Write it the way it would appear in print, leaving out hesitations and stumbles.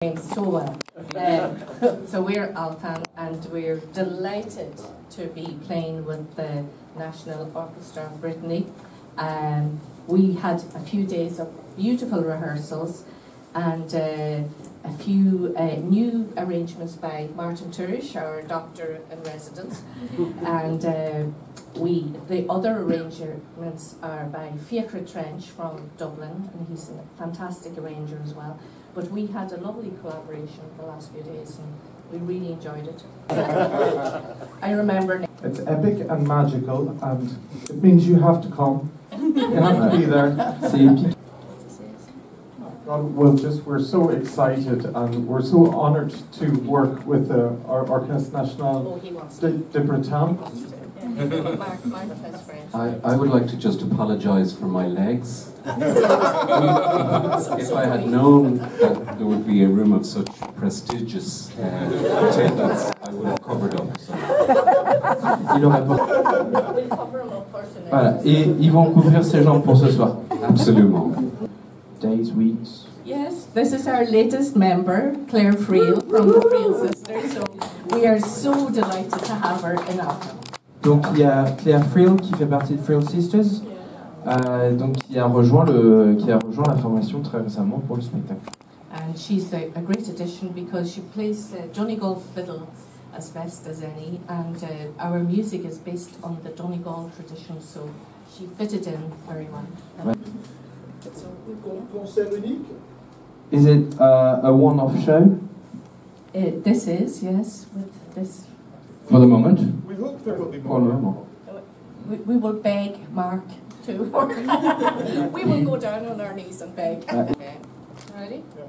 So well. So we're Altan, and we're delighted to be playing with the National Orchestra of Brittany. We had a few days of beautiful rehearsals and a few new arrangements by Martin Turish, our doctor in residence, and the other arrangements are by Fiacre Trench from Dublin, and he's a fantastic arranger as well. But we had a lovely collaboration the last few days, and we really enjoyed it. I remember. It's epic and magical, and it means you have to come. You have to be there. See. God, we're so excited and we're so honoured to work with our Orchestre National de Bretagne. I would like to just apologise for my legs. If I had known that there would be a room of such prestigious attendance, I would have covered up. So. Il aurait pas. Voilà, et ils vont couvrir ses jambes pour ce soir. Absolument. Days, weeks. Yes, this is our latest member, Claire Friel, from the Friel sisters. So we are so delighted to have her in Altan. Donc il y a Claire Friel qui fait partie de Friel Sisters, donc qui a rejoint la formation très récemment pour le spectacle. And she's a great addition because she plays Donegal fiddle as best as any, and our music is based on the Donegal tradition, so she fitted in very well. Ouais. Concert unique? Is it a one-off show? This is, yes, with this. For the moment. We hope there will be Pour le more. moment. We will beg Mark to. We will go down on our knees and beg. Okay. Ready? Yeah.